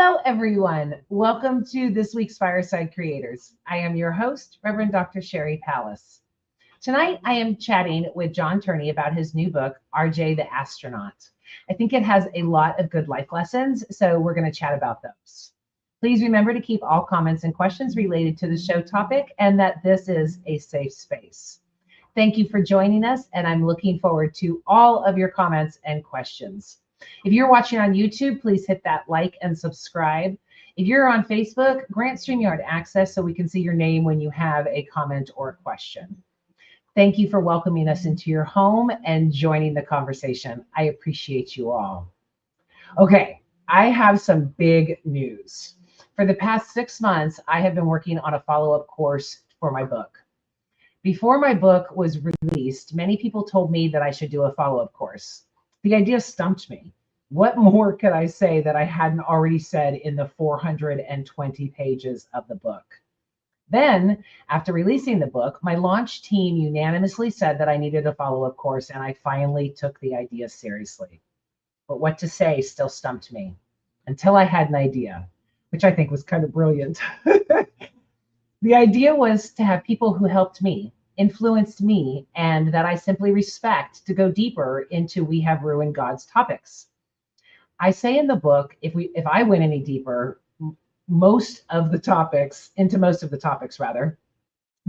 Hello, everyone. Welcome to this week's Fireside Creators. I am your host, Reverend Dr. Sherry Pallas. Tonight, I am chatting with Jon Turney about his new book, RJ the Astronaut. I think it has a lot of good life lessons, so we're going to chat about those. Please remember to keep all comments and questions related to the show topic and that this is a safe space. Thank you for joining us, and I'm looking forward to all of your comments and questions. If you're watching on YouTube, please hit that like and subscribe. If you're on Facebook, grant StreamYard access so we can see your name when you have a comment or a question. Thank you for welcoming us into your home and joining the conversation. I appreciate you all. Okay, I have some big news. For the past 6 months, I have been working on a follow-up course for my book. Before my book was released, many people told me that I should do a follow-up course. The idea stumped me. What more could I say that I hadn't already said in the 420 pages of the book? Then, after releasing the book, my launch team unanimously said that I needed a follow-up course, and I finally took the idea seriously. But what to say still stumped me until I had an idea, which I think was kind of brilliant. The idea was to have people who helped me, influenced me, and that I simply respect to go deeper into We Have Ruined God's topics. I say in the book, if I went any deeper, most of the topics, the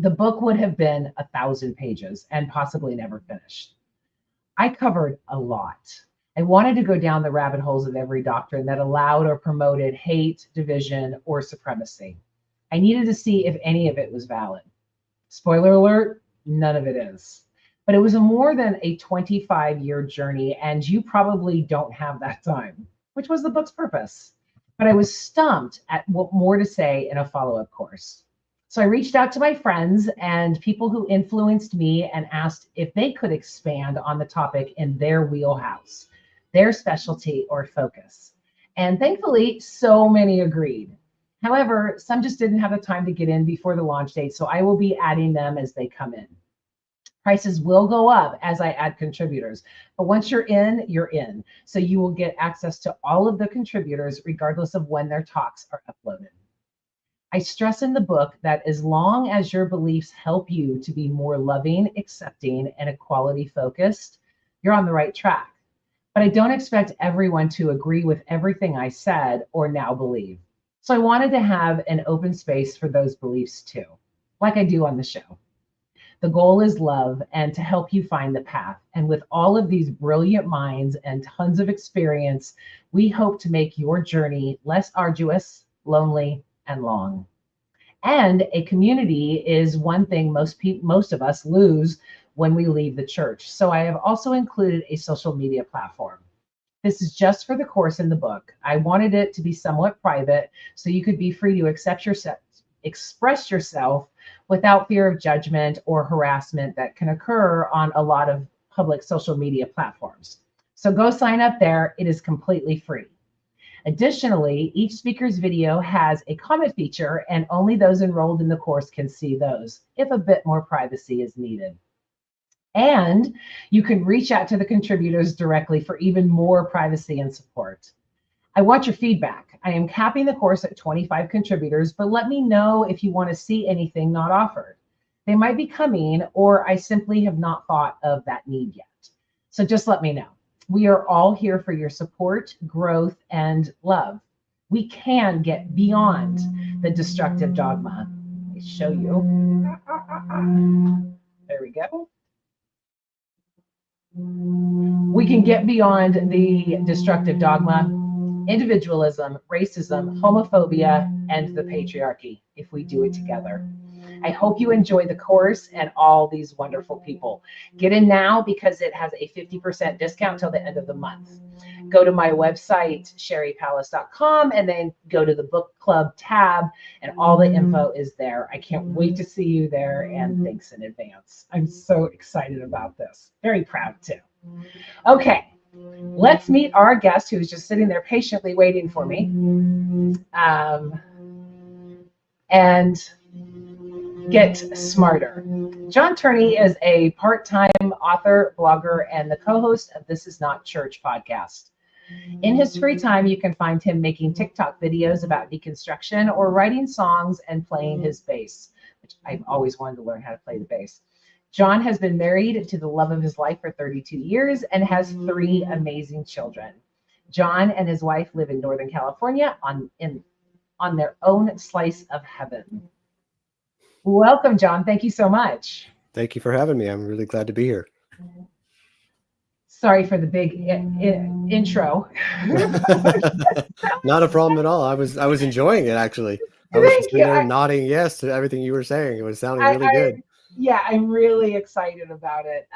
book would have been 1,000 pages and possibly never finished. I covered a lot. I wanted to go down the rabbit holes of every doctrine that allowed or promoted hate, division, or supremacy. I needed to see if any of it was valid. Spoiler alert, none of it is. But it was more than a 25-year journey, and you probably don't have that time, which was the book's purpose. But I was stumped at what more to say in a follow-up course. So I reached out to my friends and people who influenced me and asked if they could expand on the topic in their wheelhouse, their specialty or focus. And thankfully, so many agreed. However, some just didn't have the time to get in before the launch date, so I will be adding them as they come in. Prices will go up as I add contributors, but once you're in, you're in. So you will get access to all of the contributors regardless of when their talks are uploaded. I stress in the book that as long as your beliefs help you to be more loving, accepting, and equality focused, you're on the right track. But I don't expect everyone to agree with everything I said or now believe. So I wanted to have an open space for those beliefs too, like I do on the show. The goal is love and to help you find the path. And with all of these brilliant minds and tons of experience, we hope to make your journey less arduous, lonely, and long. And a community is one thing most of us lose when we leave the church. So I have also included a social media platform. This is just for the course in the book. I wanted it to be somewhat private so you could be free to express yourself without fear of judgment or harassment that can occur on a lot of public social media platforms. So go sign up there. It is completely free. Additionally, each speaker's video has a comment feature, and only those enrolled in the course can see those if a bit more privacy is needed. And you can reach out to the contributors directly for even more privacy and support. I want your feedback. I am capping the course at 25 contributors, but let me know if you want to see anything not offered. They might be coming, or I simply have not thought of that need yet. So just let me know. We are all here for your support, growth, and love. We can get beyond the destructive dogma. Let me show you. There we go. We can get beyond the destructive dogma, individualism, racism, homophobia, and the patriarchy if we do it together. I hope you enjoy the course and all these wonderful people. Get in now because it has a 50% discount till the end of the month. Go to my website, sherrypallas.com, and then go to the book club tab, and all the info is there. I can't wait to see you there, and thanks in advance. I'm so excited about this. Very proud too. Okay, let's meet our guest who's just sitting there patiently waiting for me. And get smarter. Jon Turney is a part-time author, blogger, and the co-host of This Is Not Church podcast. In his free time, you can find him making TikTok videos about deconstruction or writing songs and playing his bass, which I've always wanted to learn how to play the bass. Jon has been married to the love of his life for 32 years and has 3 amazing children. Jon and his wife live in Northern California on their own slice of heaven. Welcome, Jon. Thank you so much. Thank you for having me. I'm really glad to be here. Sorry for the big intro. Not a problem at all. I was enjoying it, actually. I was just there nodding yes to everything you were saying. It was sounding really good. Yeah, I'm really excited about it.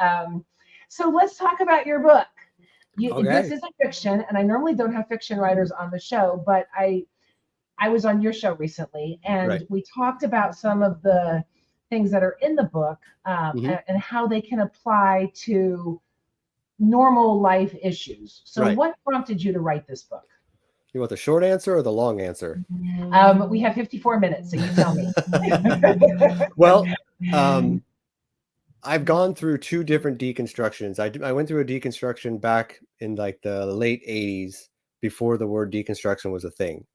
So let's talk about your book. This is a fiction, and I normally don't have fiction writers on the show, but I was on your show recently, and we talked about some of the things that are in the book and how they can apply to normal life issues. So what prompted you to write this book? You want the short answer or the long answer? We have 54 minutes, so you tell me. Well, I've gone through 2 different deconstructions. I went through a deconstruction back in like the late 80s, before the word deconstruction was a thing.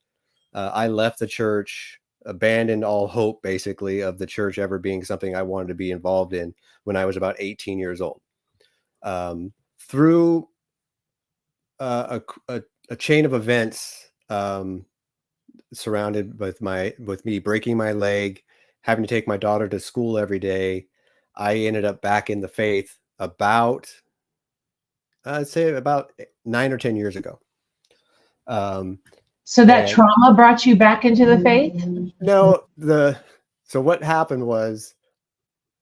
I left the church, abandoned all hope, basically, of the church ever being something I wanted to be involved in when I was about 18 years old. Through a chain of events surrounded with me breaking my leg, having to take my daughter to school every day, I ended up back in the faith about, I'd say about 9 or 10 years ago. So that trauma brought you back into the faith? No, so what happened was,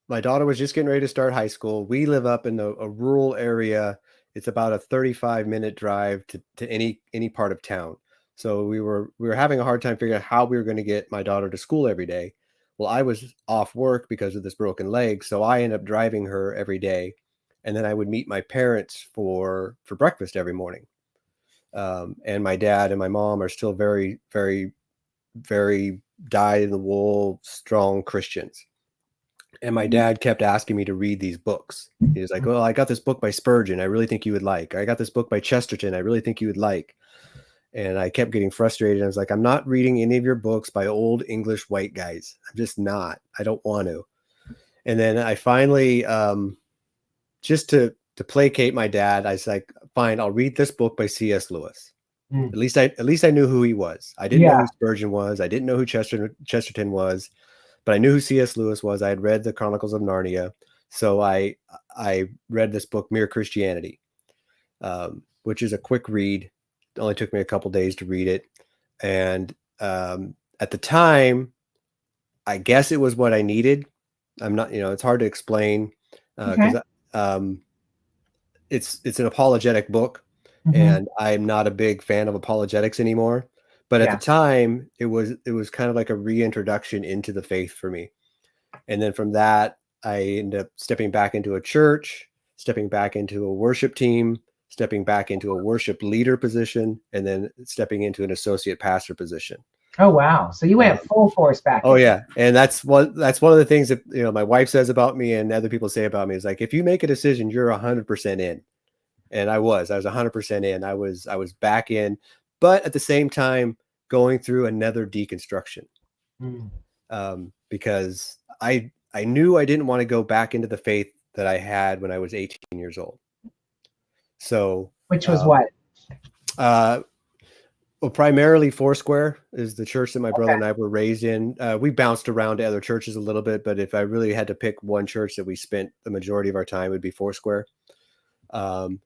my daughter was just getting ready to start high school. We live up in a rural area. It's about a 35-minute drive to any part of town. So we were having a hard time figuring out how we were going to get my daughter to school every day. Well, I was off work because of this broken leg, so I ended up driving her every day, and then I would meet my parents for breakfast every morning. And my dad and my mom are still very, very, very dyed-in-the-wool, strong Christians. And my dad kept asking me to read these books. He was like, well, I got this book by Spurgeon. I really think you would like. I got this book by Chesterton. I really think you would like. And I kept getting frustrated. I was like, I'm not reading any of your books by old English white guys. I'm just not. I don't want to. And then I finally, just to placate my dad, I was like, fine, I'll read this book by C.S. Lewis. At least I knew who he was. I didn't know who Spurgeon was. I didn't know who Chesterton was. But I knew who C.S. Lewis was. I had read the Chronicles of Narnia. So I read this book, Mere Christianity, which is a quick read. It only took me a couple days to read it. And at the time, I guess it was what I needed. I'm not, it's hard to explain because it's an apologetic book. And I'm not a big fan of apologetics anymore. But at the time, it was kind of like a reintroduction into the faith for me. And then from that, I ended up stepping back into a church, stepping back into a worship team, stepping back into a worship leader position, and then stepping into an associate pastor position. Oh, wow. So you went full force back. Oh, yeah. And that's one of the things that, my wife says about me and other people say about me is like, if you make a decision, you're 100% in. And I was 100% in. I was back in, but at the same time going through another deconstruction, because I knew I didn't want to go back into the faith that I had when I was 18 years old. So, which was what? Well, primarily Foursquare is the church that my brother and I were raised in. We bounced around to other churches a little bit, but if I really had to pick one church that we spent the majority of our time, it would be Foursquare. We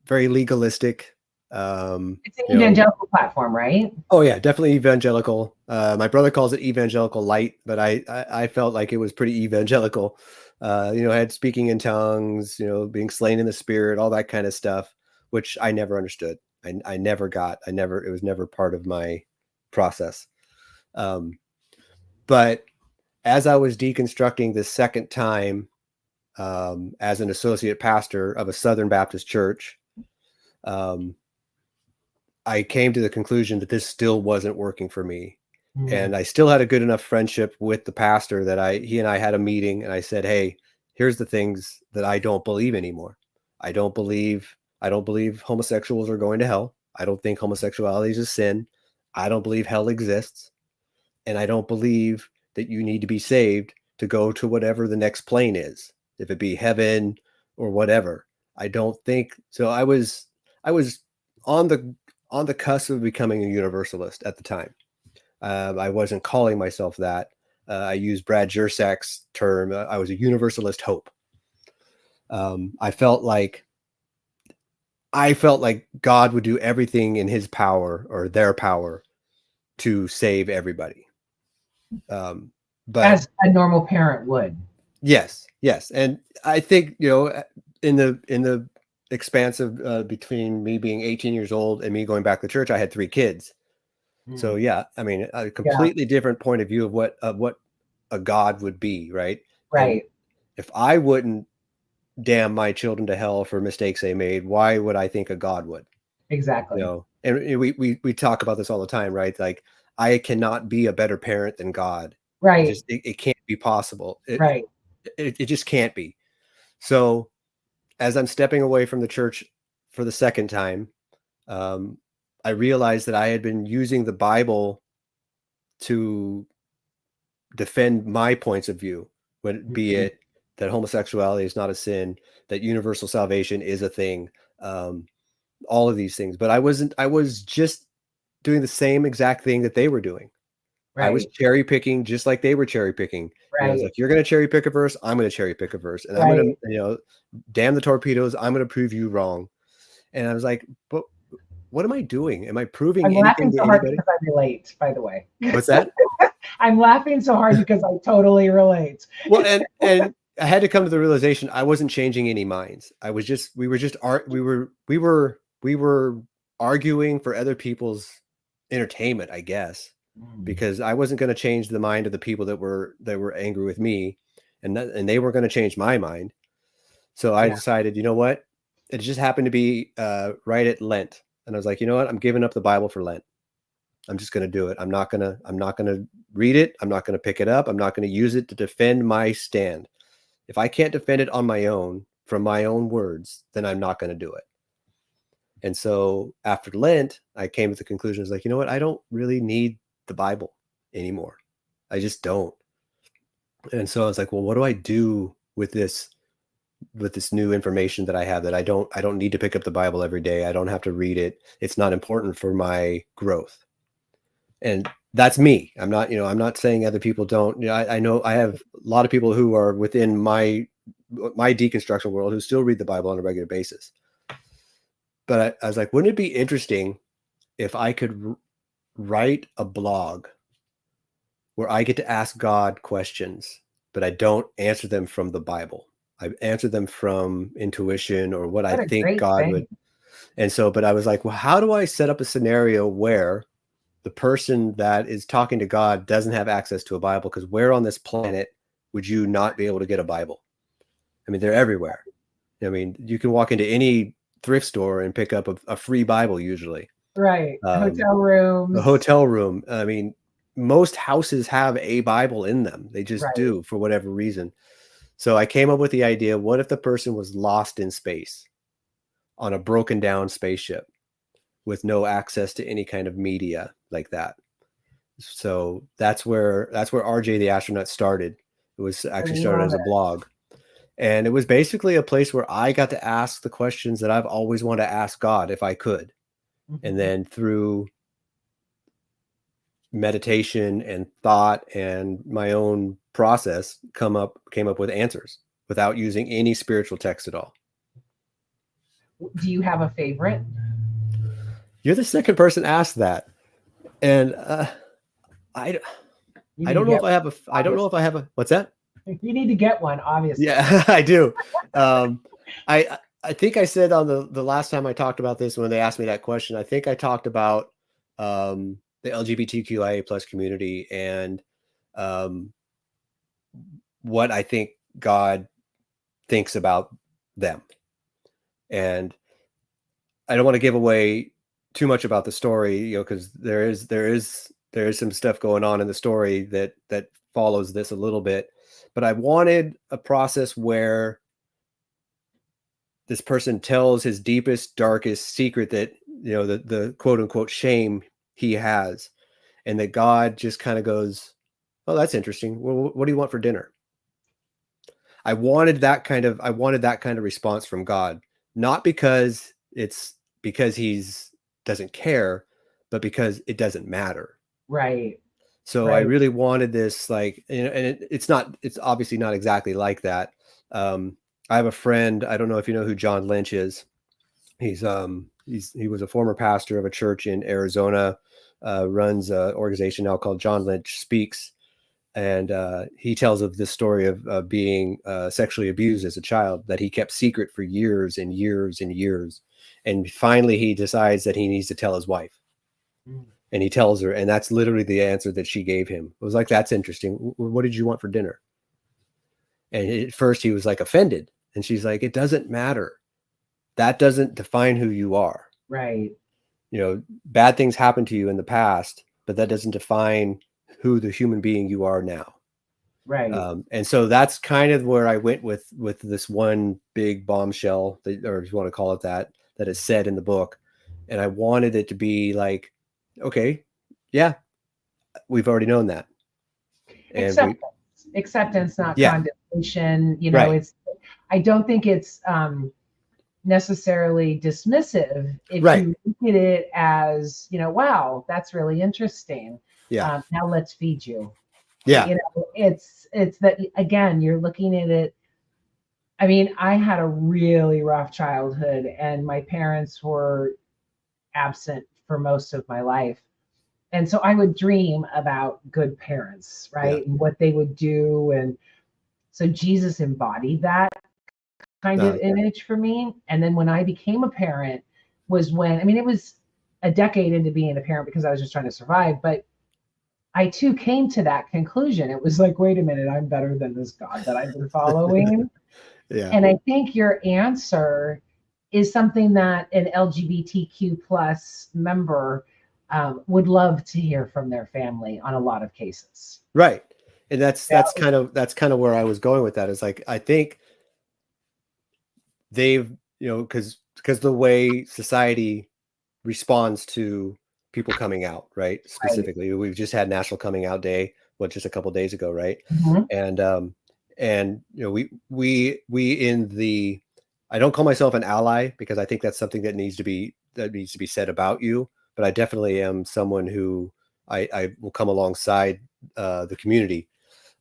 very legalistic. It's an evangelical platform, right? Oh yeah, definitely evangelical. My brother calls it evangelical light, but I felt like it was pretty evangelical. I had speaking in tongues, being slain in the spirit, all that kind of stuff, which I never understood. I never got. It was never part of my process. But as I was deconstructing the second time, as an associate pastor of a Southern Baptist church, I came to the conclusion that this still wasn't working for me. And I still had a good enough friendship with the pastor that he and I had a meeting, and I said, hey, here's the things that I don't believe anymore. I don't believe homosexuals are going to hell. I don't think homosexuality is a sin. I don't believe hell exists. And I don't believe that you need to be saved to go to whatever the next plane is, if it be heaven or whatever. I don't think so. I was on the cusp of becoming a universalist at the time. I wasn't calling myself that. I used Brad Jersak's term. I was a universalist hope. I felt like God would do everything in his power or their power to save everybody. But as a normal parent would. Yes. And I think, in the expanse of between me being 18 years old and me going back to church, I had 3 kids. So yeah, I mean, a completely different point of view of what a God would be, right? Right. And if I wouldn't damn my children to hell for mistakes they made, why would I think a God would? Exactly. And we talk about this all the time, right? Like, I cannot be a better parent than God. Right. It can't be possible. Right. It just can't be. So as I'm stepping away from the church for the second time, I realized that I had been using the Bible to defend my points of view, be it that homosexuality is not a sin, that universal salvation is a thing, all of these things. But I was just doing the same exact thing that they were doing. Right. I was cherry picking just like they were cherry picking. Right. I was like, you're going to cherry pick a verse, I'm going to cherry pick a verse, and I'm going to, damn the torpedoes, I'm going to prove you wrong. And I was like, but what am I doing? Am I proving anything laughing to so hard anybody? because I relate, by the way. What's that? I'm laughing so hard because I totally relate. Well, and I had to come to the realization I wasn't changing any minds. We were arguing for other people's entertainment, I guess, because I wasn't going to change the mind of the people that were angry with me, and they weren't going to change my mind. So I decided, you know what? It just happened to be right at Lent, and I was like, you know what? I'm giving up the Bible for Lent. I'm just going to do it. I'm not going to read it. I'm not going to pick it up. I'm not going to use it to defend my stand. If I can't defend it on my own from my own words, then I'm not going to do it. And so after Lent, I came to the conclusion, I was like, you know what? I don't really need the Bible anymore. I just don't. And so I was like, well, what do I do with this new information that I have, that I don't need to pick up the Bible every day. I don't have to read it. It's not important for my growth. And that's me. I'm not saying other people don't. I know I have a lot of people who are within my deconstruction world who still read the Bible on a regular basis. But I was like, wouldn't it be interesting if I could write a blog where I get to ask God questions, but I don't answer them from the Bible. I answer them from intuition or what I think God would. And so, but I was like, well, how do I set up a scenario where the person that is talking to God doesn't have access to a Bible? Because where on this planet would you not be able to get a Bible? I mean, they're everywhere. I mean, you can walk into any thrift store and pick up a free Bible usually. Right. Hotel rooms. The hotel room. I mean, most houses have a Bible in them. They just do, for whatever reason. So I came up with the idea, what if the person was lost in space on a broken down spaceship with no access to any kind of media like that? So that's where RJ the Astronaut started. It was actually started as a blog. And it was basically a place where I got to ask the questions that I've always wanted to ask God if I could. And then through meditation and thought and my own process came up with answers without using any spiritual text at all. Do you have a favorite? You're the second person asked that. And I don't know if I have a what's that? You need to get one, obviously. Yeah, I do. I think I said on the last time I talked about this, when they asked me that question, I think I talked about the LGBTQIA plus community and what I think God thinks about them. And I don't want to give away too much about the story, because there is some stuff going on in the story that follows this a little bit. But I wanted a process where this person tells his deepest, darkest secret that, the quote unquote shame he has, and that God just kind of goes, "Oh, that's interesting. Well, what do you want for dinner?" I wanted that kind of response from God, not because he's doesn't care, but because it doesn't matter. Right. So I Right. really wanted this, like, and it's obviously not exactly like that. I have a friend, I don't know if you know who John Lynch is. He was a former pastor of a church in Arizona, runs an organization now called John Lynch Speaks. And he tells of this story of being sexually abused as a child that he kept secret for years and years and years. And finally, he decides that he needs to tell his wife. Mm. And he tells her, and that's literally the answer that she gave him. It was like, "That's interesting. What did you want for dinner?" And at first, he was like offended. And she's like, "It doesn't matter. That doesn't define who you are. Right. Bad things happen to you in the past, but that doesn't define who the human being you are now." Right. And so that's kind of where I went with this one big bombshell, or if you want to call it that is said in the book. And I wanted it to be like, okay, yeah, we've already known that. And Acceptance, not yeah, condemnation. right, I don't think it's necessarily dismissive if right, you look at it as, wow, that's really interesting. yeah, Now let's feed you. yeah, It's that, again, you're looking at it. I mean, I had a really rough childhood, and my parents were absent for most of my life. And so I would dream about good parents, yeah. right? And what they would do. And so Jesus embodied that kind of Okay. image for me. And then when I became a parent was when, I mean, it was a decade into being a parent because I was just trying to survive, but I too came to that conclusion. It was like, wait a minute, I'm better than this God that I've been following. Yeah, And I think your answer is something that an LGBTQ plus member would love to hear from their family on a lot of cases. right. And that's Yeah. kind of where I was going with that. Is like, I think they've, because the way society responds to people coming out, right? Right. Specifically, we've just had National Coming Out Day, just a couple of days ago, right? Mhm. And we in the, I don't call myself an ally because I think that's something that needs to be said about you, but I definitely am someone who I will come alongside the community.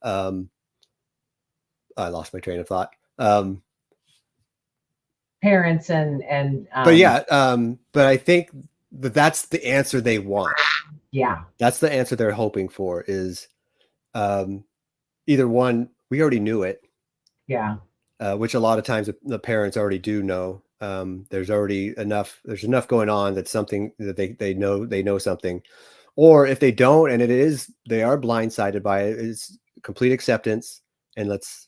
Um, I lost my train of thought. Parents and But yeah, but I think that's the answer they want. yeah, That's the answer they're hoping for is either one, we already knew it, yeah, which a lot of times the parents already do know. There's enough going on that's something that they know something. Or if they don't, and they are blindsided by it, it's complete acceptance. And let's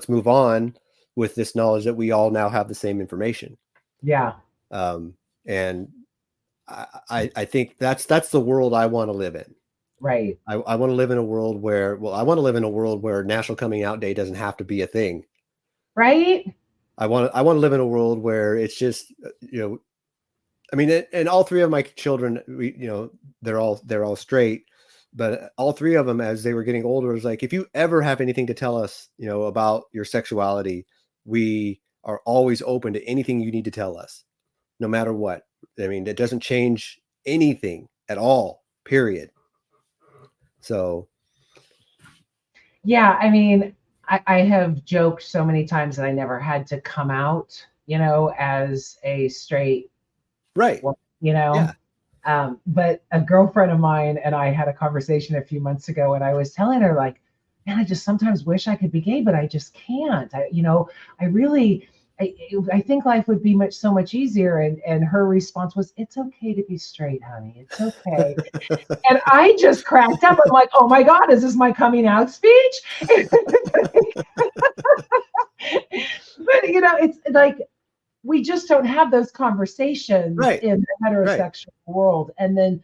move on with this knowledge that we all now have the same information. yeah, And I think that's the world I want to live in. right, I want to live in a world where, National Coming Out Day doesn't have to be a thing. right, I want to live in a world where it's just, I mean, and all three of my children, they're all straight, but all three of them, as they were getting older, was like, if you ever have anything to tell us, about your sexuality, we are always open to anything you need to tell us, no matter what. I mean, it doesn't change anything at all, period. So, yeah. I mean, I have joked so many times that I never had to come out, as a straight right. woman, you know. Yeah. But a girlfriend of mine and I had a conversation a few months ago, and I was telling her, like, man, I just sometimes wish I could be gay, but I just can't. I really, I think life would be so much easier. And her response was, "It's okay to be straight, honey. It's okay." And I just cracked up. I'm like, "Oh my God, is this my coming out speech?" But it's like we just don't have those conversations Right. in the Right. heterosexual world. And then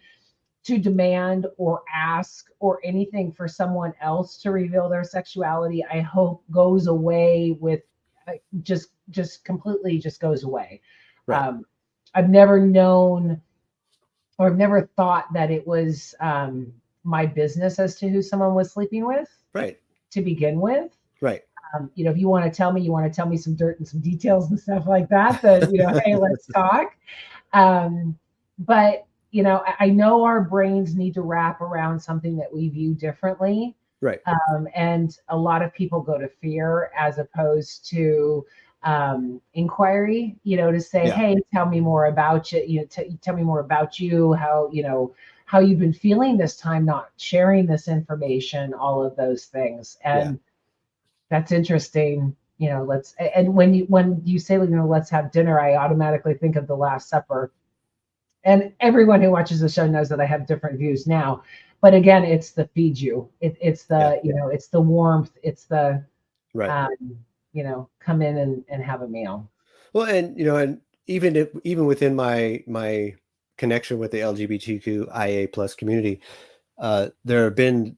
to demand or ask or anything for someone else to reveal their sexuality, I hope goes away with just completely just goes away. Right. I've never known, or I've never thought that it was my business as to who someone was sleeping with Right. to begin with. Right. If you want to tell me some dirt and some details and stuff like that, then, hey, let's talk. But, I know our brains need to wrap around something that we view differently. Right. And a lot of people go to fear as opposed to inquiry, to say, Yeah. hey, tell me more about you, tell me more about you, how you've been feeling this time, not sharing this information, all of those things. And that's interesting. And when you say, let's have dinner, I automatically think of The Last Supper. And everyone who watches the show knows that I have different views now. But again, it's the feed you. It's the, it's the warmth. It's the, right. Come in and have a meal. Well, and, and even within my connection with the LGBTQIA plus community, there have been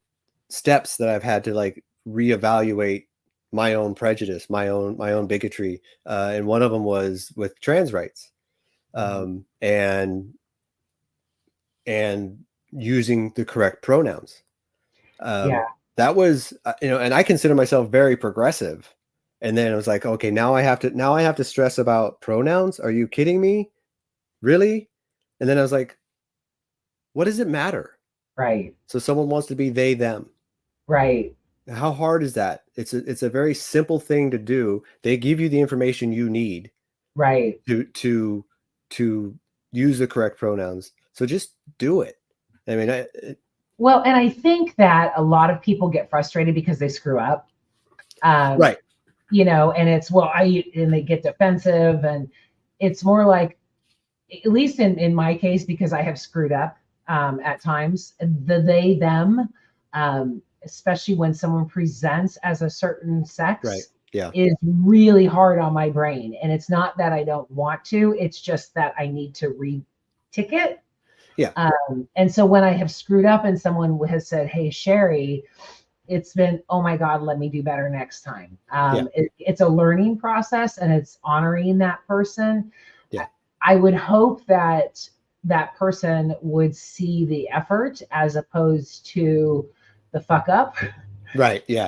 steps that I've had to like reevaluate my own prejudice, my own bigotry. And one of them was with trans rights. And using the correct pronouns. That was, and I consider myself very progressive. And then I was like, okay, now I have to stress about pronouns. Are you kidding me? Really? And then I was like, what does it matter? Right. So someone wants to be they, them. Right. How hard is that? It's a very simple thing to do. They give you the information you need. Right. To use the correct pronouns. So just do it. I mean, well, and I think that a lot of people get frustrated because they screw up. Right. And it's, and they get defensive, and it's more like, at least in my case, because I have screwed up at times, the they, them, especially when someone presents as a certain sex, right. Yeah. is really hard on my brain. And it's not that I don't want to, it's just that I need to re-tick it. Yeah. And so when I have screwed up and someone has said, hey, Sherry, it's been, oh my God, let me do better next time. It's a learning process, and it's honoring that person. Yeah. I would hope that that person would see the effort as opposed to the fuck up. Right. Yeah.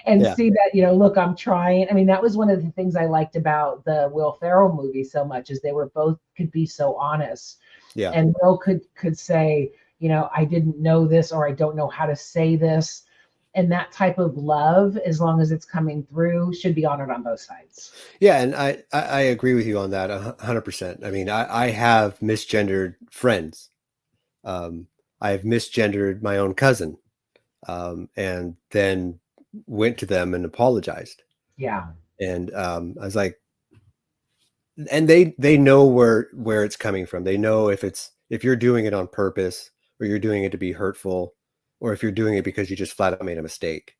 And see that, look, I'm trying. I mean, that was one of the things I liked about the Will Ferrell movie so much, is they were both could be so honest. Yeah. And Will could say, I didn't know this, or I don't know how to say this. And that type of love, as long as it's coming through, should be honored on both sides. Yeah. And I agree with you on that 100%. I mean, I have misgendered friends. I have misgendered my own cousin. And then went to them and apologized. Yeah. And I was like, and they know where it's coming from. They know if you're doing it on purpose, or you're doing it to be hurtful, or if you're doing it because you just flat out made a mistake.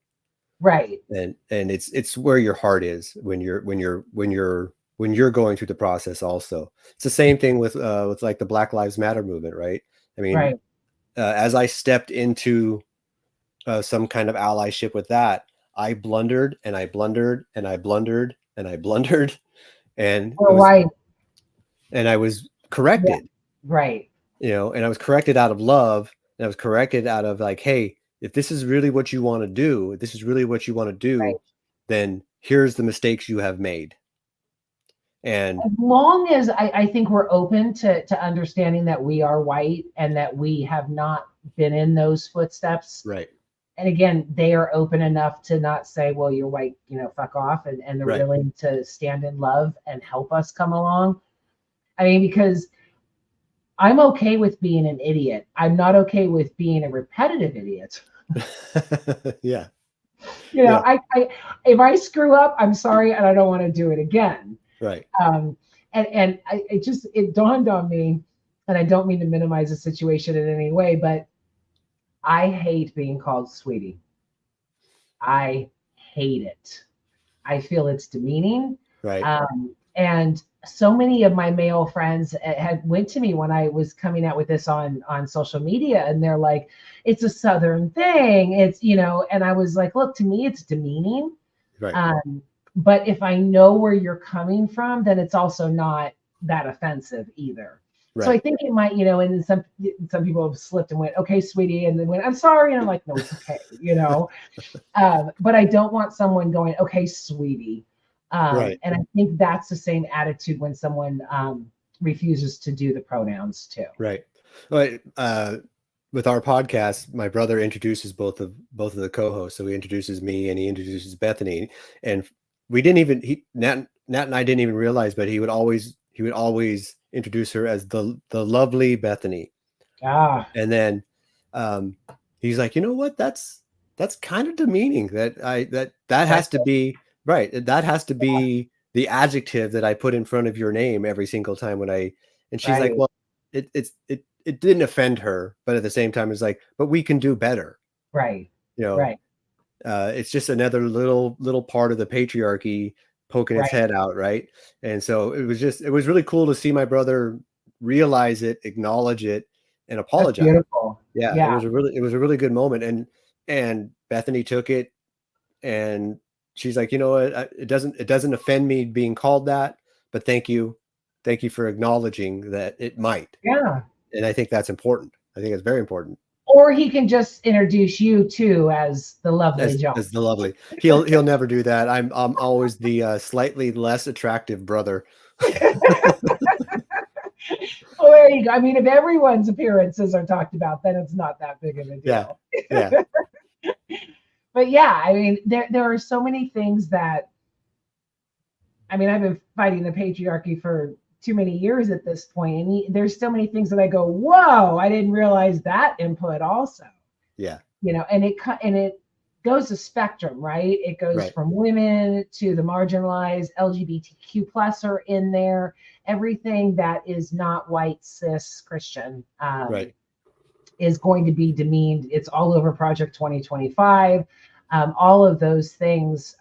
Right. And it's where your heart is when you're going through the process. Also, it's the same thing with like the Black Lives Matter movement, right? I mean, right. As I stepped into some kind of allyship with that, I blundered and I blundered and I blundered and I blundered, and and I was corrected. Yeah. Right. And I was corrected out of love, and I was corrected out of like, hey, if this is really what you want to do, right. then here's the mistakes you have made. And as long as I think we're open to understanding that we are white and that we have not been in those footsteps. Right. And again, they are open enough to not say, well, you're white, fuck off. And they're right. willing to stand in love and help us come along. I mean, because I'm okay with being an idiot. I'm not okay with being a repetitive idiot. Yeah. I if I screw up, I'm sorry, and I don't want to do it again. Right. And it dawned on me, and I don't mean to minimize the situation in any way, but I hate being called sweetie. I hate it. I feel it's demeaning. Right. And so many of my male friends had went to me when I was coming out with this on social media, and they're like, it's a Southern thing. It's, and I was like, look, to me, it's demeaning. Right. But if I know where you're coming from, then it's also not that offensive either. So I Right. think it might, and then some people have slipped and went, okay, sweetie, and then went, I'm sorry, and I'm like, no, it's okay. But I don't want someone going, okay, sweetie. Right. And I think that's the same attitude when someone refuses to do the pronouns too. Right. Right. With our podcast, my brother introduces both of the co-hosts. So he introduces me and he introduces Bethany, and we didn't even Nat and I didn't even realize, but he would always introduce her as the lovely Bethany. Ah, And then he's like, you know what? That's kind of demeaning. That has to be right. That has to be the adjective that I put in front of your name every single time when I. And she's like, right, well, it didn't offend her, but at the same time, it's like, but we can do better. right, You know, right, it's just another little part of the patriarchy poking its right. head out, right? And so it was really cool to see my brother realize it, acknowledge it, and That's apologize. beautiful. Yeah, Yeah, it was a really good moment, and Bethany took it, and she's like, you know what, it doesn't offend me being called that, but thank you for acknowledging that it might, yeah. and I think that's important. I think it's very important. Or he can just introduce you too as the lovely John. As the lovely, he'll never do that. I'm always the slightly less attractive brother. Well, there you go. I mean, if everyone's appearances are talked about, then it's not that big of a Yeah, deal. yeah, But yeah, I mean, there are so many things that, I mean, I've been fighting the patriarchy for too many years at this point, and there's so many things that I go, whoa, I didn't realize that input also. yeah, And it goes to spectrum, right? It goes right, from women to the marginalized, LGBTQ plus are in there, everything that is not white cis Christian. right. Is going to be demeaned. It's all over Project 2025. All of those things,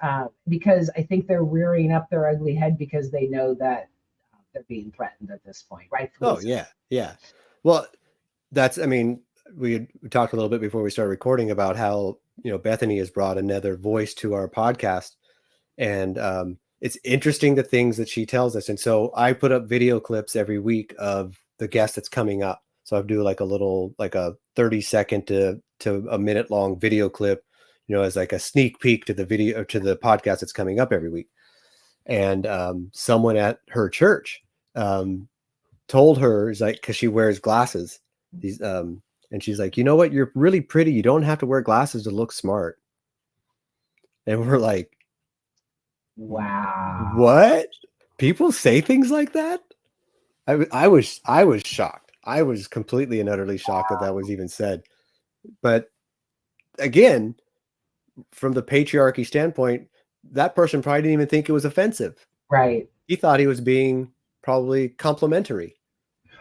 because I think they're rearing up their ugly head because they know that they're being threatened at this point, rightfully Oh so. yeah, yeah. Well, I mean, we talked a little bit before we started recording about how, Bethany has brought another voice to our podcast, and it's interesting the things that she tells us. And so I put up video clips every week of the guest that's coming up. So I do like a 30-second to a minute long video clip, as like a sneak peek to the video or to the podcast that's coming up every week. And someone at her church um, told her, is like, because she wears glasses, these and she's like, you know what, you're really pretty, you don't have to wear glasses to look smart. And we're like, Wow. what? People say things like that? I was shocked. I was completely and utterly shocked that that was even said. But again, from the patriarchy standpoint, that person probably didn't even think it was offensive. Right. He thought he was being probably complimentary.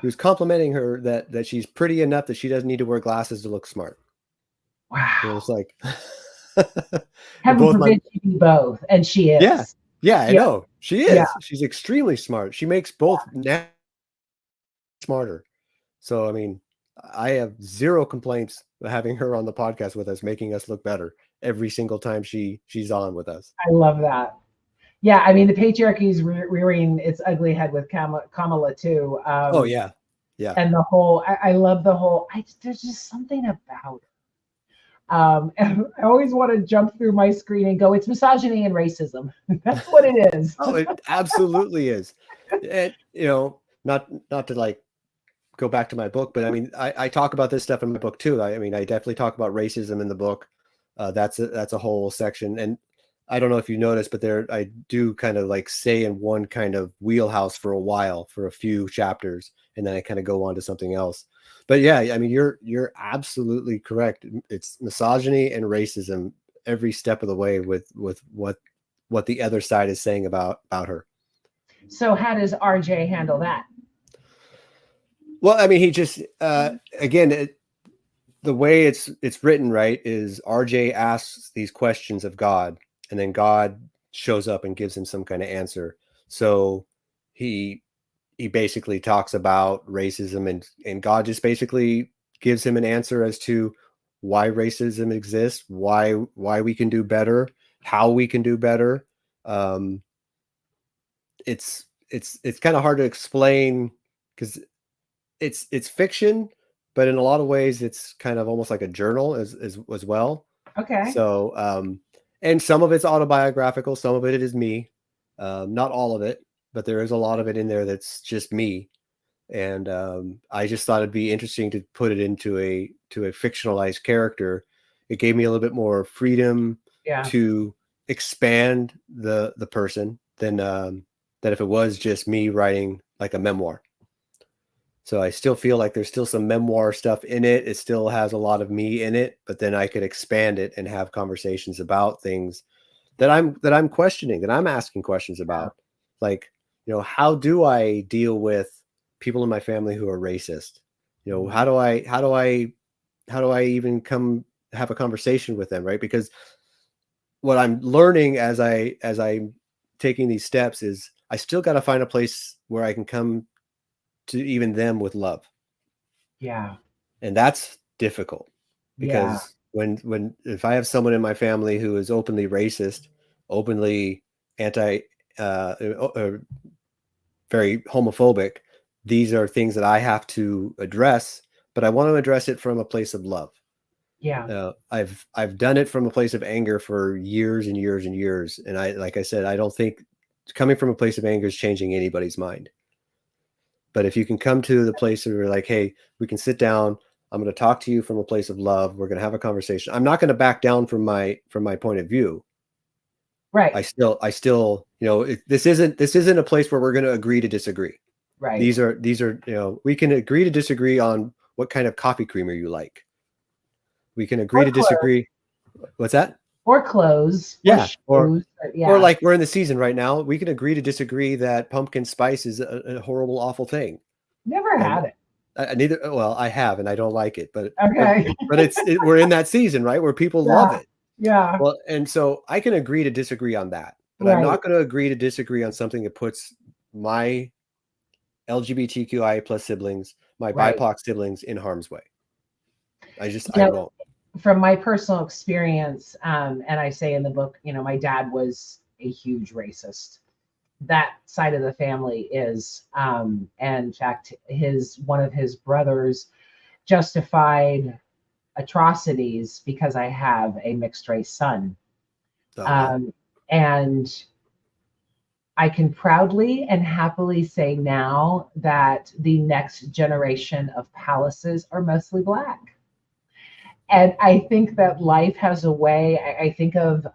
He was complimenting her that she's pretty enough that she doesn't need to wear glasses to look smart. And Wow. it's like, and Heaven both my forbid she be both. And she yeah, is. yeah, I Yeah. know she Yeah. is. She's extremely smart. She makes both now smarter. So I mean, I have zero complaints with having her on the podcast with us, making us look better every single time she's on with us. I love that. Yeah. I mean, the patriarchy is rearing its ugly head with Kamala too. Oh yeah, yeah. And I love the whole, there's just something about it. And I always want to jump through my screen and go, it's misogyny and racism. That's what it is. Oh, it absolutely is. And not to like go back to my book, but I mean, I talk about this stuff in my book too. I mean, I definitely talk about racism in the book. That's a whole section, and I don't know if you noticed, but I do kind of like stay in one kind of wheelhouse for a while, for a few chapters, and then I kind of go on to something else. But yeah, I mean, you're absolutely correct. It's misogyny and racism every step of the way with what the other side is saying about her. So how does RJ handle that? Well, I mean, he just again, the way it's written, right, is RJ asks these questions of God, and then God shows up and gives him some kind of answer. So he basically talks about racism, and God just basically gives him an answer as to why racism exists, why we can do better, how we can do better, Um, it's kind of hard to explain because it's fiction, but in a lot of ways it's kind of almost like a journal as well. Okay. So and some of it's autobiographical, some of it is me. Not all of it, but there is a lot of it in there that's just me. And I just thought it'd be interesting to put it into a fictionalized character. It gave me a little bit more freedom to expand the person than if it was just me writing like a memoir. So I still feel like there's still some memoir stuff in it. It still has a lot of me in it, but then I could expand it and have conversations about things that I'm questioning, that I'm asking questions about. Like, how do I deal with people in my family who are racist? How do I even come have a conversation with them, right? Because what I'm learning as I'm taking these steps is I still got to find a place where I can come to even them with love. Yeah. And that's difficult because if I have someone in my family who is openly racist, openly anti, very homophobic, these are things that I have to address, but I want to address it from a place of love. Yeah. I've done it from a place of anger for years and years and years. And like I said, I don't think coming from a place of anger is changing anybody's mind. But if you can come to the place where you're like, hey, we can sit down. I'm going to talk to you from a place of love. We're going to have a conversation. I'm not going to back down from my point of view. Right. I still, this isn't a place where we're going to agree to disagree. Right. These are, we can agree to disagree on what kind of coffee creamer you like. We can agree to disagree. What's that? Or clothes. Yeah. Or like we're in the season right now. We can agree to disagree that pumpkin spice is a horrible, awful thing. Never had it. Neither. Well, I have, and I don't like it, but okay. but we're in that season, right, where people love it. Yeah. Well, and so I can agree to disagree on that, but I'm not going to agree to disagree on something that puts my LGBTQIA plus siblings, my BIPOC siblings in harm's way. I won't. From my personal experience, and I say in the book, my dad was a huge racist. That side of the family is, and in fact, one of his brothers justified atrocities because I have a mixed race son. And I can proudly and happily say now that the next generation of Pallises are mostly Black. And I think that life has a way. I think of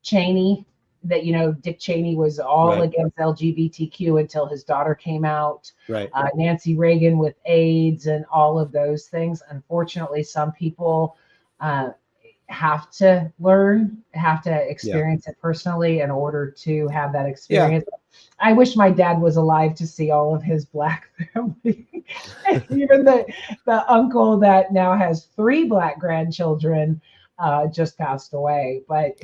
Cheney, that, Dick Cheney was all against LGBTQ until his daughter came out. Right. Nancy Reagan with AIDS and all of those things. Unfortunately, some people have to experience it personally in order to have that experience. Yeah. I wish my dad was alive to see all of his Black family. Even the uncle that now has 3 Black grandchildren just passed away. But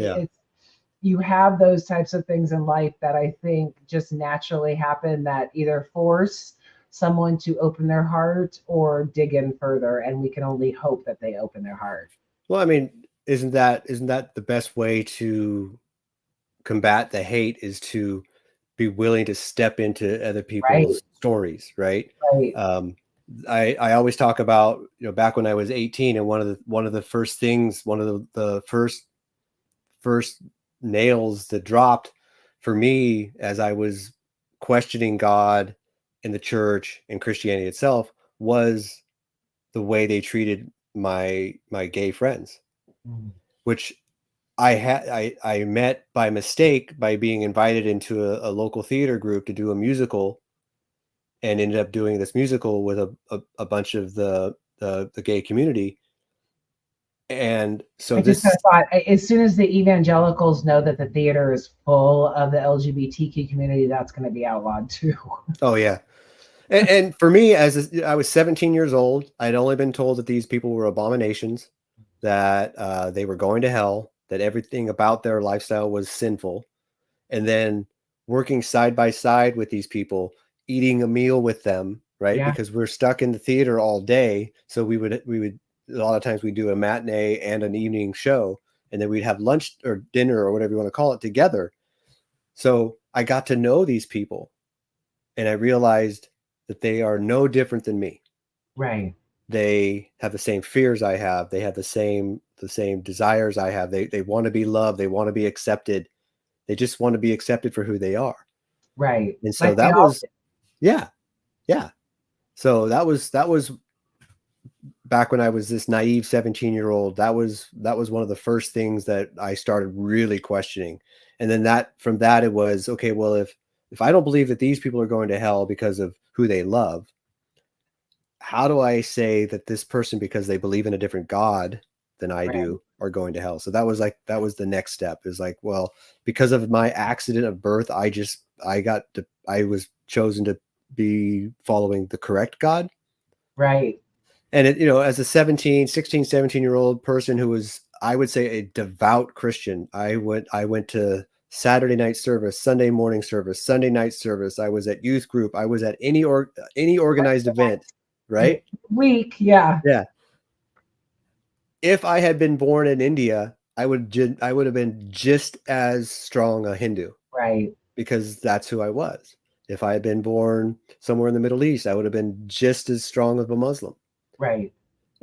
you have those types of things in life that I think just naturally happen, that either force someone to open their heart or dig in further. And we can only hope that they open their heart. Well, I mean, isn't that the best way to combat the hate, is to be willing to step into other people's stories, right? I always talk about, back when I was 18, and one of the first things, one of the first nails that dropped for me as I was questioning God and the church and Christianity itself was the way they treated my gay friends, which I met by mistake by being invited into a local theater group to do a musical, and ended up doing this musical with a bunch of the gay community. And so I thought, as soon as the evangelicals know that the theater is full of the LGBTQ community, that's going to be outlawed too. Oh yeah. And for me, I was 17 years old, I'd only been told that these people were abominations, that they were going to hell, that everything about their lifestyle was sinful. And then working side by side with these people, eating a meal with them, right? Yeah. Because we're stuck in the theater all day. So we would a lot of times we do a matinee and an evening show, and then we'd have lunch or dinner or whatever you want to call it together. So I got to know these people, and I realized that they are no different than me. Right. They have the same fears I have. They have the same desires I have. They want to be loved. They want to be accepted. They just want to be accepted for who they are. Right. And so Like we that all was, yeah, yeah. So that was back when I was this naive 17-year-old. That was one of the first things that I started really questioning. And then from that it was, okay, well, if I don't believe that these people are going to hell because of who they love, how do I say that this person, because they believe in a different God than I right. do, are going to hell? So that was the next step, is like, well, because of my accident of birth, I was chosen to be following the correct God. Right. And it, as a 17-year-old person who was, I would say, a devout Christian, I went to Saturday night service, Sunday morning service, Sunday night service. I was at youth group. I was at any organized event, right? Week. Yeah. Yeah. If I had been born in India, I would have been just as strong a Hindu. Right. Because that's who I was. If I had been born somewhere in the Middle East, I would have been just as strong of a Muslim. Right.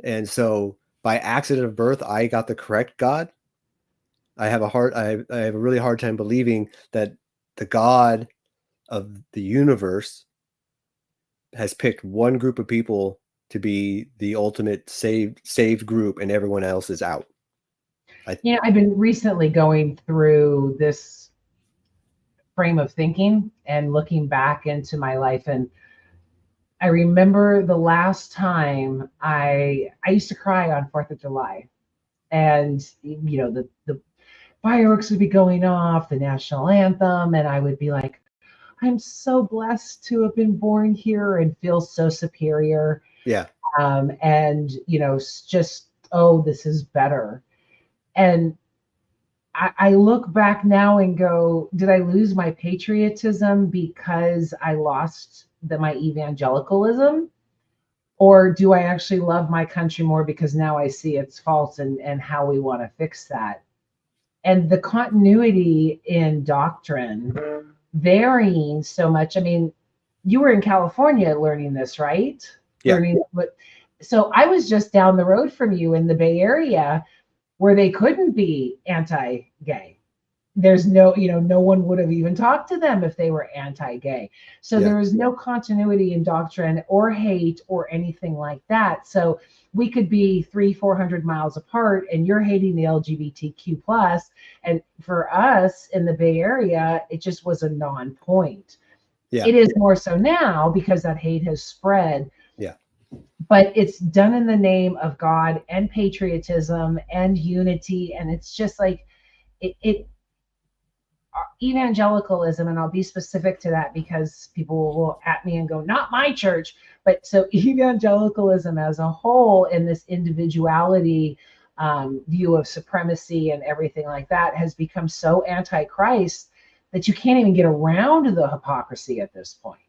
And so by accident of birth, I got the correct God. I have a really hard time believing that the God of the universe has picked one group of people to be the ultimate saved group, and everyone else is out. I've been recently going through this frame of thinking and looking back into my life, and I remember the last time I used to cry on 4th of July, and the fireworks would be going off, the national anthem, and I would be like, I'm so blessed to have been born here, and feel so superior. Yeah. And just, oh, this is better. And I look back now and go, did I lose my patriotism because I lost my evangelicalism? Or do I actually love my country more because now I see its faults and how we want to fix that? And the continuity in doctrine varying so much. I mean, you were in California learning this, right? Yeah. So I was just down the road from you in the Bay Area, where they couldn't be anti-gay. There's no one would have even talked to them if they were anti-gay. So there was no continuity in doctrine or hate or anything like that. So we could be 300-400 miles apart, and you're hating the LGBTQ plus, and for us in the Bay Area, it just was a non-point. Yeah. It is more so now because that hate has spread. Yeah. But it's done in the name of God and patriotism and unity, and it's just like it evangelicalism, and I'll be specific to that because people will at me and go, not my church. But so evangelicalism as a whole, in this individuality view of supremacy and everything like that, has become so anti-Christ that you can't even get around the hypocrisy at this point.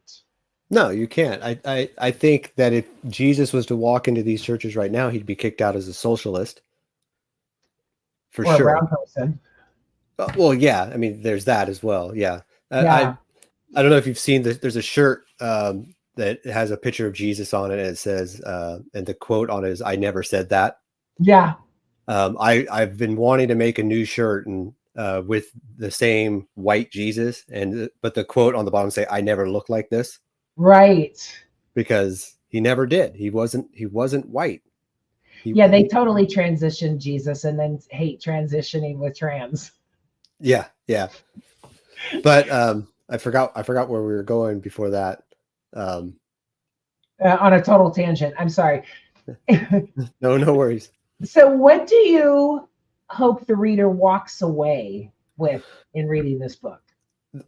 No, you can't. I think that if Jesus was to walk into these churches right now, he'd be kicked out as a socialist. For or sure. A brown person. Well, yeah. I mean, there's that as well. Yeah. Yeah. I don't know if you've seen this. There's a shirt that has a picture of Jesus on it, and it says, and the quote on it is, "I never said that." Yeah. I've been wanting to make a new shirt and with the same white Jesus, but the quote on the bottom say, "I never look like this." Right. Because he never did. He wasn't white. They totally transitioned Jesus and then hate transitioning with trans. Yeah. Yeah. But I forgot where we were going before that. On a total tangent. I'm sorry. No worries. So what do you hope the reader walks away with in reading this book?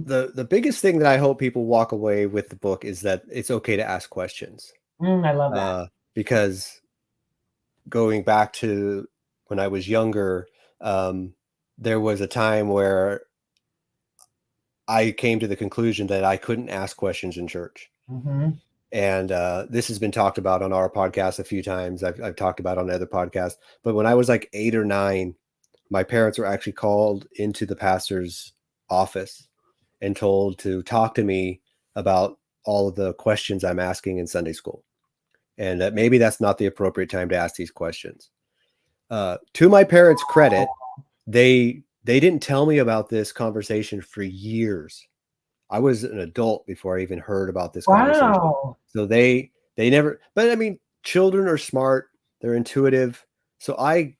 The biggest thing that I hope people walk away with the book is that it's okay to ask questions. I love that. Because going back to when I was younger, there was a time where I came to the conclusion that I couldn't ask questions in church. Mm-hmm. And this has been talked about on our podcast a few times. I've talked about it on other podcasts. But when I was like 8 or 9, my parents were actually called into the pastor's office. and told to talk to me about all of the questions I'm asking in Sunday school, and that maybe that's not the appropriate time to ask these questions. To my parents' credit, they didn't tell me about this conversation for years. I was an adult before I even heard about this conversation. Wow. So they never, but I mean, children are smart, they're intuitive. So I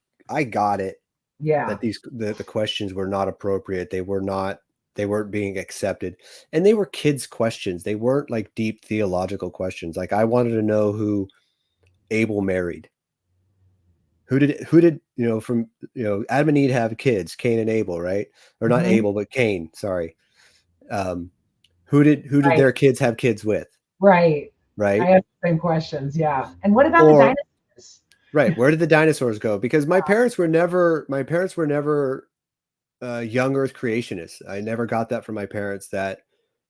got it Yeah. that the questions were not appropriate. They weren't being accepted. And they were kids' questions. They weren't like deep theological questions. Like I wanted to know who Abel married. Who did from Adam and Eve have kids, Cain and Abel, right? Or not Abel, but Cain, sorry. Who did Right. their kids have kids with? Right. Right. I have the same questions. Yeah. And what about the dinosaurs? Right. Where did the dinosaurs go? Because my parents were never young Earth creationists. I never got that from my parents that,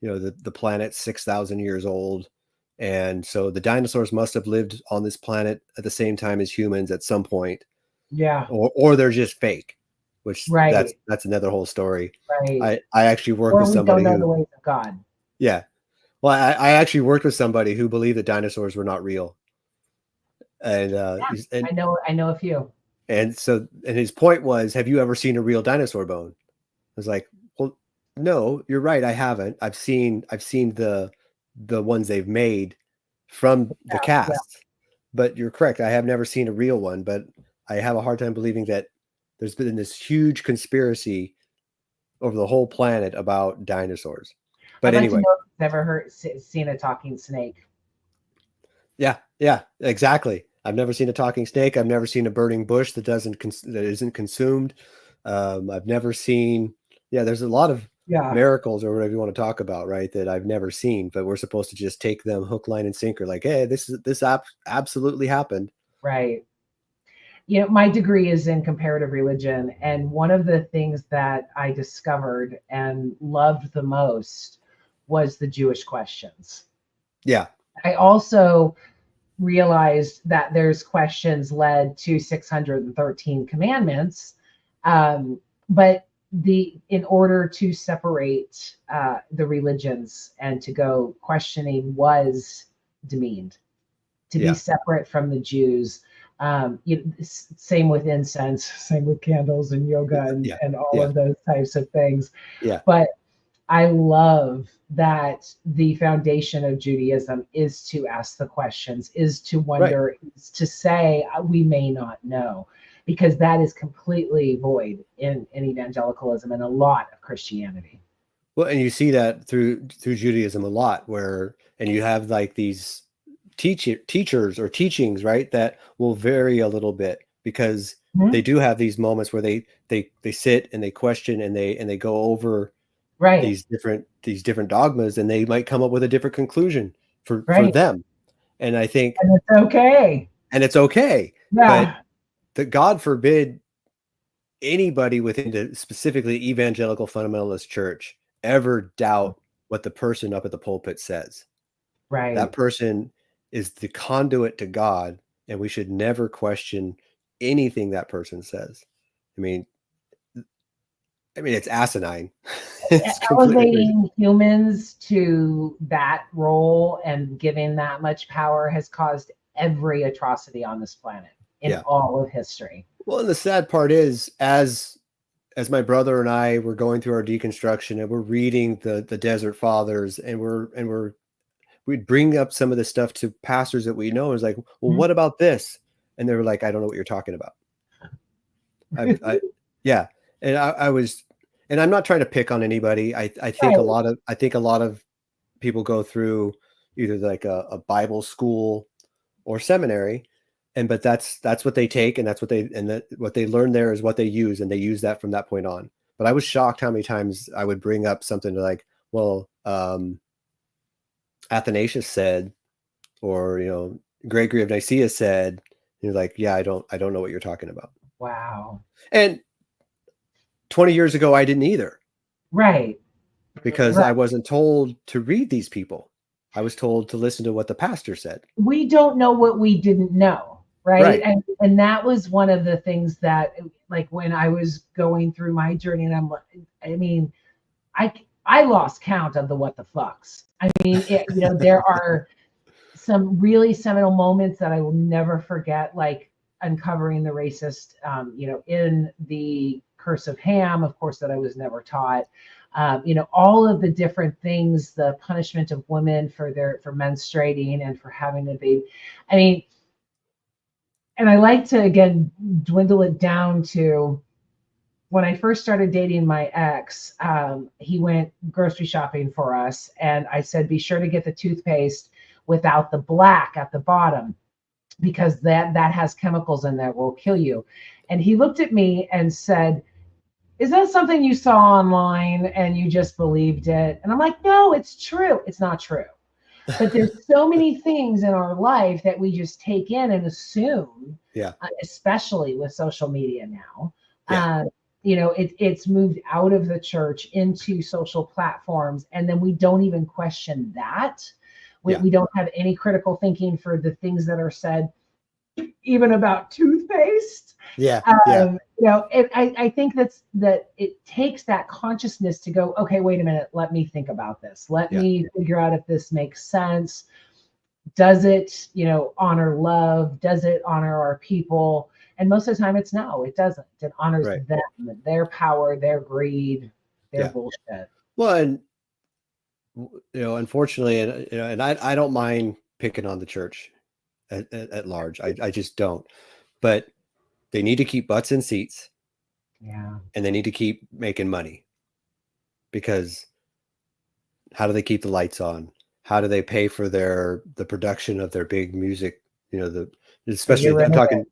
the planet's 6,000 years old. And so the dinosaurs must have lived on this planet at the same time as humans at some point. Yeah. Or they're just fake, which Right. that's another whole story. Right. I actually worked with somebody who don't know the ways of God. Yeah. Well, I actually worked with somebody who believed that dinosaurs were not real. And I know a few. And his point was, have you ever seen a real dinosaur bone? I was like, well, no, you're right. I haven't. I've seen the ones they've made from the cast, but you're correct. I have never seen a real one, but I have a hard time believing that there's been this huge conspiracy over the whole planet about dinosaurs. But I'd anyway, like to know if you've ever seen a talking snake. Yeah, exactly. I've never seen a talking snake. I've never seen a burning bush that isn't consumed. I've never seen. Yeah, there's a lot of miracles or whatever you want to talk about, right? That I've never seen, but we're supposed to just take them hook, line, and sinker. Like, hey, this absolutely happened. Right. My degree is in comparative religion, and one of the things that I discovered and loved the most was the Jewish questions. Yeah. I also realized that there's questions led to 613 commandments, but in order to separate the religions and to go questioning was demeaned, to be separate from the Jews. Same with incense, same with candles and yoga and all of those types of things. Yeah. But I love that the foundation of Judaism is to ask the questions, is to wonder, is to say, we may not know, because that is completely void in evangelicalism and a lot of Christianity. Well, and you see that through Judaism a lot, and you have like these teachers or teachings, right, that will vary a little bit because they do have these moments where they sit and they question and they go over these different dogmas, and they might come up with a different conclusion for them. And I think it's okay. But God forbid anybody within the specifically evangelical fundamentalist church ever doubt what the person up at the pulpit says. Right. That person is the conduit to God, and we should never question anything that person says. I mean, it's asinine. It's elevating humans to that role and giving that much power has caused every atrocity on this planet in all of history. Well, and the sad part is, as my brother and I were going through our deconstruction and we're reading the Desert Fathers, and we'd bring up some of the stuff to pastors that we know. It's like, well, what about this? And they were like, I don't know what you're talking about. And I was, and I'm not trying to pick on anybody. I think a lot of people go through either like a Bible school or seminary, but that's what they take, and what they learn there is what they use, and they use that from that point on. But I was shocked how many times I would bring up something like, well, Athanasius said, or Gregory of Nicaea said. You're like, yeah, I don't know what you're talking about. Wow. And 20 years ago, I didn't either. Right. Because I wasn't told to read these people. I was told to listen to what the pastor said. We don't know what we didn't know. Right. And that was one of the things that, like, when I was going through my journey, and I lost count of the what the fucks. I mean, there are some really seminal moments that I will never forget, like uncovering the racist, in the Curse of Ham, of course, that I was never taught. All of the different things, the punishment of women for menstruating and for having a baby. I mean, and I like to, again, dwindle it down to when I first started dating my ex, he went grocery shopping for us. And I said, be sure to get the toothpaste without the black at the bottom, because that has chemicals in there that will kill you. And he looked at me and said, is that something you saw online and you just believed it? And I'm like, no, it's true. It's not true. But there's so many things in our life that we just take in and assume, especially with social media now. It's moved out of the church into social platforms, and then we don't even question that. We don't have any critical thinking for the things that are said, even about toothpaste. I think that it takes that consciousness to go, okay, wait a minute, let me think about this. Let me figure out if this makes sense. Does it, honor love? Does it honor our people? And most of the time it's no, it doesn't. It honors them, their power, their greed, their bullshit. Well, and unfortunately, and I don't mind picking on the church at large. I just don't. But they need to keep butts in seats. Yeah. And they need to keep making money. Because how do they keep the lights on? How do they pay for the production of their big music? Especially I'm talking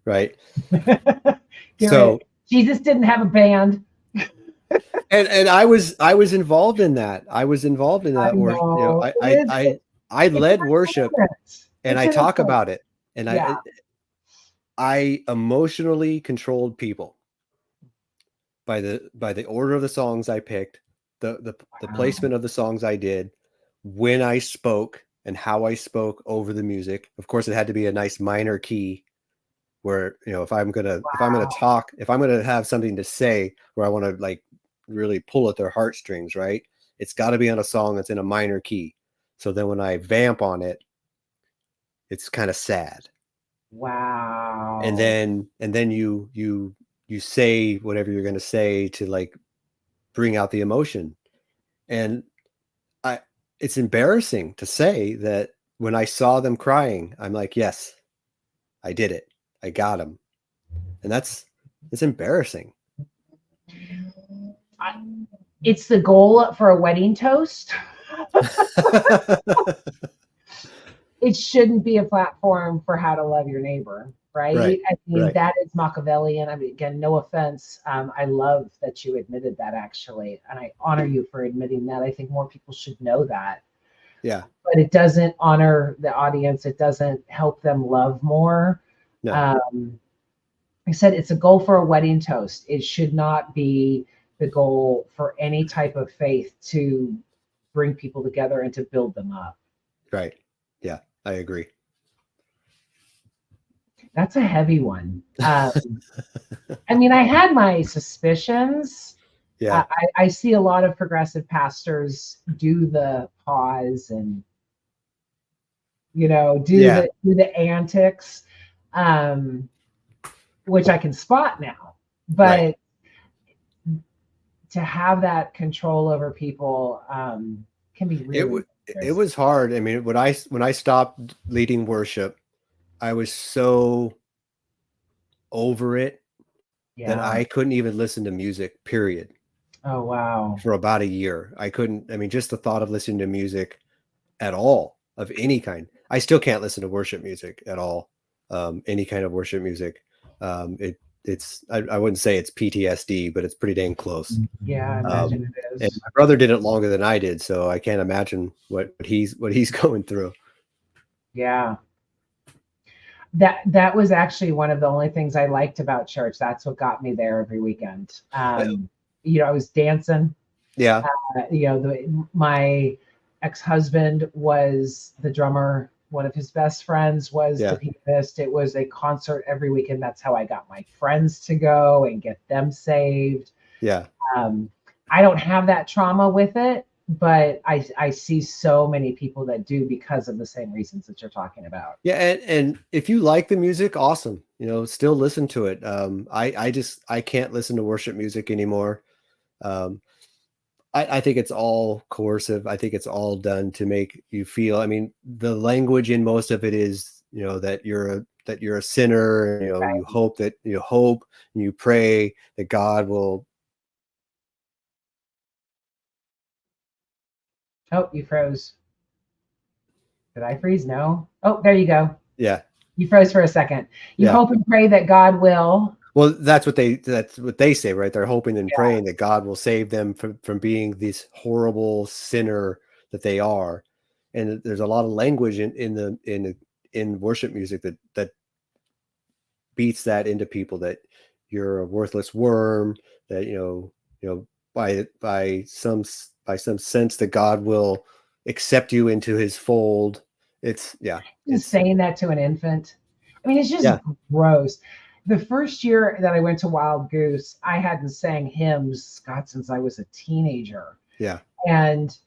right. So Jesus didn't have a band. And I was involved in that. I was involved in that worship. I led worship, and I talk about it. And I emotionally controlled people by the order of the songs I picked, the placement of the songs I did, when I spoke and how I spoke over the music. Of course, it had to be a nice minor key where, if I'm going to talk, if I'm going to have something to say where I want to like really pull at their heartstrings, right? It's got to be on a song that's in a minor key. So then when I vamp on it, it's kind of sad. Wow. And then you say whatever you're going to say to like bring out the emotion. And it's embarrassing to say that when I saw them crying, I'm like, yes, I did it. I got them. And it's embarrassing. It's the goal for a wedding toast. It shouldn't be a platform for how to love your neighbor, right? I mean, that is Machiavellian. I mean, again, no offense. I love that you admitted that, actually. And I honor you for admitting that. I think more people should know that. Yeah. But it doesn't honor the audience. It doesn't help them love more. No. I said it's a goal for a wedding toast. It should not be the goal for any type of faith to bring people together and to build them up. Right. Yeah, I agree. That's a heavy one. I mean, I had my suspicions. Yeah. I see a lot of progressive pastors do the pause and, do the antics, which I can spot now. But to have that control over people can be really. It was hard. I mean, when I stopped leading worship, I was so over it that I couldn't even listen to music, period. Oh, wow. For about a year. I couldn't, I mean, just the thought of listening to music at all of any kind. I still can't listen to worship music at all. Any kind of worship music. I wouldn't say it's PTSD, but it's pretty dang close. Yeah, I imagine it is. And my brother did it longer than I did, so I can't imagine what he's going through. Yeah. That was actually one of the only things I liked about church. That's what got me there every weekend. I was dancing. Yeah. My ex-husband was the drummer. One of his best friends was the pianist. It was a concert every weekend. That's how I got my friends to go and get them saved. Yeah. I don't have that trauma with it, but I see so many people that do because of the same reasons that you're talking about. Yeah, and if you like the music, awesome. Still listen to it. I can't listen to worship music anymore. Um, I think it's all coercive. I think it's all done to make you feel. I mean, the language in most of it is, that you're a sinner. You Right. hope and you pray that God will. Oh, you froze. Did I freeze? No. Oh, there you go. Yeah, You froze for a second. You yeah. hope and pray that God will. Well, that's what they say, right? They're hoping and praying that God will save them from being this horrible sinner that they are. And there's a lot of language in worship music that beats that into people, that you're a worthless worm, that by some sense that God will accept you into his fold. It's yeah, Just it's saying that to an infant. I mean, it's just yeah, gross. The first year that I went to Wild Goose, I hadn't sang hymns, God, since I was a teenager. yeah, And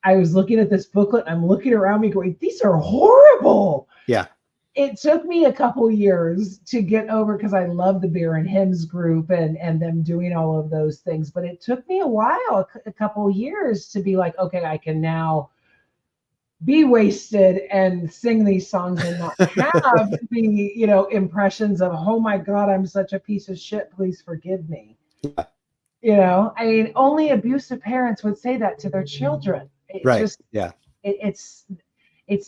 I was looking at this booklet. I'm looking around me going, these are horrible. yeah, It took me a couple years to get over, because I love the beer and hymns group and them doing all of those things. But it took me a while, a couple years, to be like, okay, I can now be wasted and sing these songs and not have the impressions of, oh my God, I'm such a piece of shit, please forgive me. I mean, only abusive parents would say that to their children. It right, just yeah. it's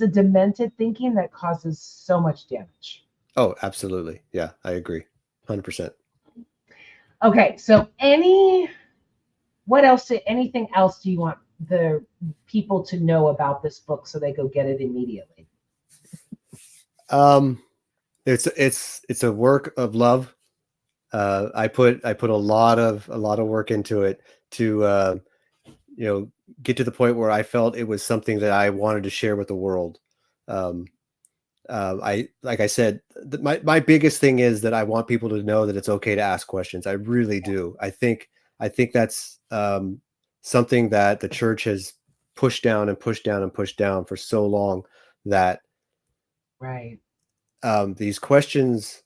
a demented thinking that causes so much damage. Oh, absolutely. Yeah, I agree. 100%. Okay, so anything else do you want the people to know about this book so they go get it immediately? It's a work of love. I put a lot of work into it to get to the point where I felt it was something that I wanted to share with the world. Um, I like I said, my biggest thing is that I want people to know that it's okay to ask questions. I really do. I think that's something that the church has pushed down and pushed down and pushed down for so long, that Right. these questions,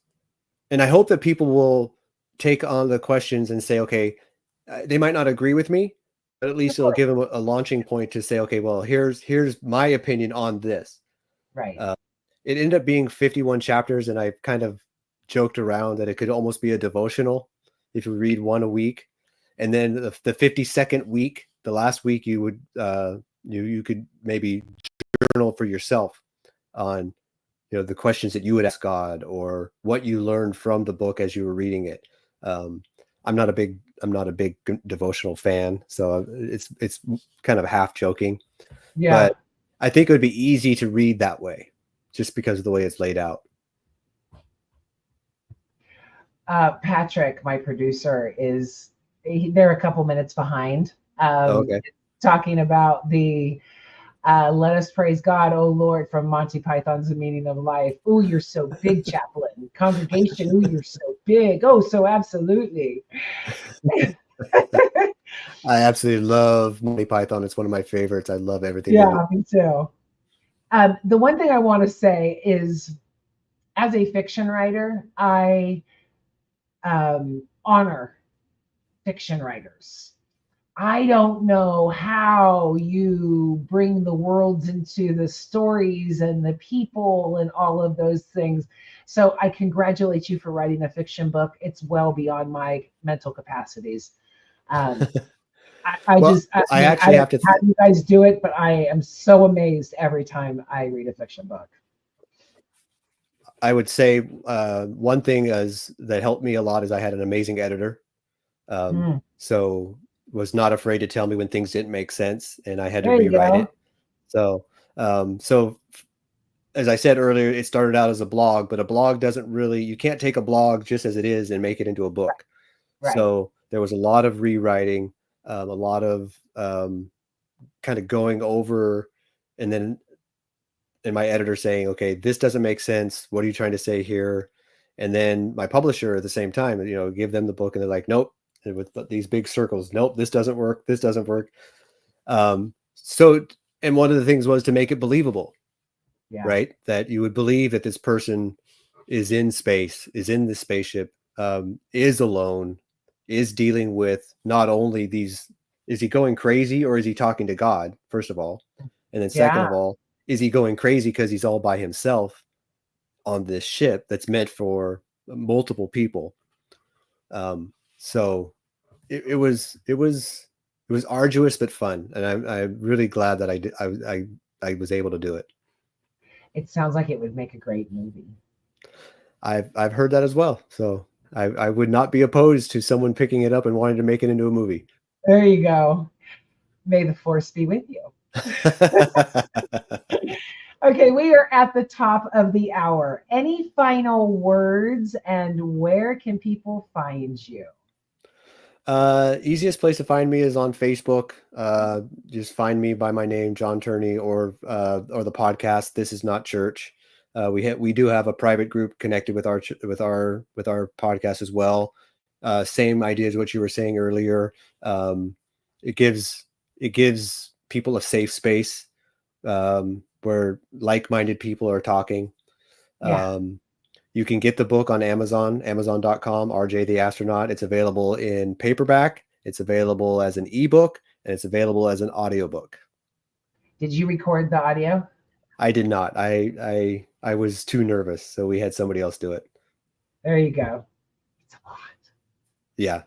and I hope that people will take on the questions and say, okay, they might not agree with me, but at least it'll give them a launching point to say, okay, well, here's my opinion on this. Right. Uh, it ended up being 51 chapters, and I kind of joked around that it could almost be a devotional if you read one a week, and then the 52nd week, the last week, you would you could maybe journal for yourself on the questions that you would ask God, or what you learned from the book as you were reading it. Um, I'm not a big devotional fan, so it's kind of half joking, Yeah. but I think it would be easy to read that way, just because of the way it's laid out. Patrick, my producer, they're a couple minutes behind, Oh, okay. talking about the let us praise God, oh Lord, from Monty Python's The Meaning of Life. Oh, you're so big, chaplain. Congregation, oh, you're so big. Oh, so absolutely. I absolutely love Monty Python. It's one of my favorites. I love everything they do. Yeah, me too. The one thing I want to say is, as a fiction writer, I honor fiction writers. I don't know how you bring the worlds into the stories and the people and all of those things. So I congratulate you for writing a fiction book. It's well beyond my mental capacities. Um, Well, I I mean, I actually don't have to know how you guys do it, but I am so amazed every time I read a fiction book. I would say one thing that helped me a lot is I had an amazing editor. Mm, So was not afraid to tell me when things didn't make sense and I had to there you rewrite go. it. So as I said earlier, it started out as a blog, but a blog doesn't really, you can't take a blog just as it is and make it into a book. Right. So there was a lot of rewriting, a lot of kind of going over, and then my editor saying, okay, this doesn't make sense. What are you trying to say here? And then my publisher at the same time, give them the book and they're like, nope, with these big circles. Nope, this doesn't work. This doesn't work. So, and one of the things was to make it believable, right? That you would believe that this person is in space, is in the spaceship, is alone, is dealing with not only these, is he going crazy or is he talking to God, first of all? And then second of all, is he going crazy because he's all by himself on this ship that's meant for multiple people? So it was arduous but fun, and I'm really glad that I was able to do it. It sounds like it would make a great movie. I've heard that as well. So I would not be opposed to someone picking it up and wanting to make it into a movie. There you go. May the force be with you. Okay, we are at the top of the hour. Any final words, and where can people find you? Easiest place to find me is on Facebook. Just find me by my name, Jon Turney, or the podcast This Is Not Church. We do have a private group connected with our podcast as well. Same idea as what you were saying earlier. It gives people a safe space where like-minded people are talking. You can get the book on Amazon.com, RJ the Astronaut. It's available in paperback, it's available as an ebook, and it's available as an audiobook. Did you record the audio? I did not. I was too nervous, so we had somebody else do it. There you go. It's a lot. Yeah.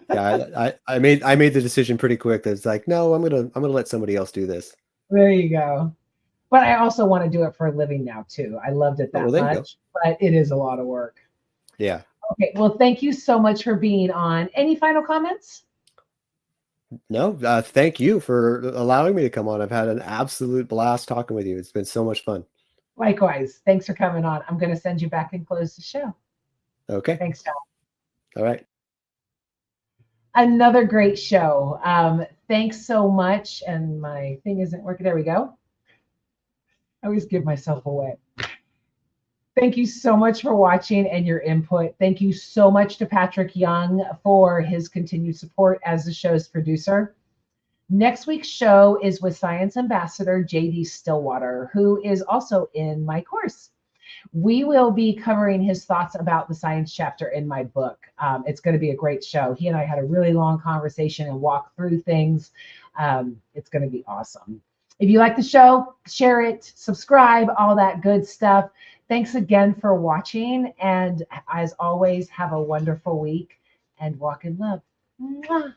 Yeah, I made the decision pretty quick. That it's like, no, I'm gonna let somebody else do this. There you go. But I also want to do it for a living now too. I loved it that much, but it is a lot of work. Yeah. Okay. Well, thank you so much for being on. Any final comments? No, thank you for allowing me to come on. I've had an absolute blast talking with you. It's been so much fun. Likewise. Thanks for coming on. I'm going to send you back and close the show. Okay. Thanks, John. All right. Another great show. Thanks so much. And my thing isn't working. There we go. I always give myself away. Thank you so much for watching and your input. Thank you so much to Patrick Young for his continued support as the show's producer. Next week's show is with Science Ambassador J.D. Stillwater, who is also in my course. We will be covering his thoughts about the science chapter in my book. It's going to be a great show. He and I had a really long conversation and walked through things. It's going to be awesome. If you like the show, share it, subscribe, all that good stuff. Thanks again for watching. And as always, have a wonderful week and walk in love. Mwah.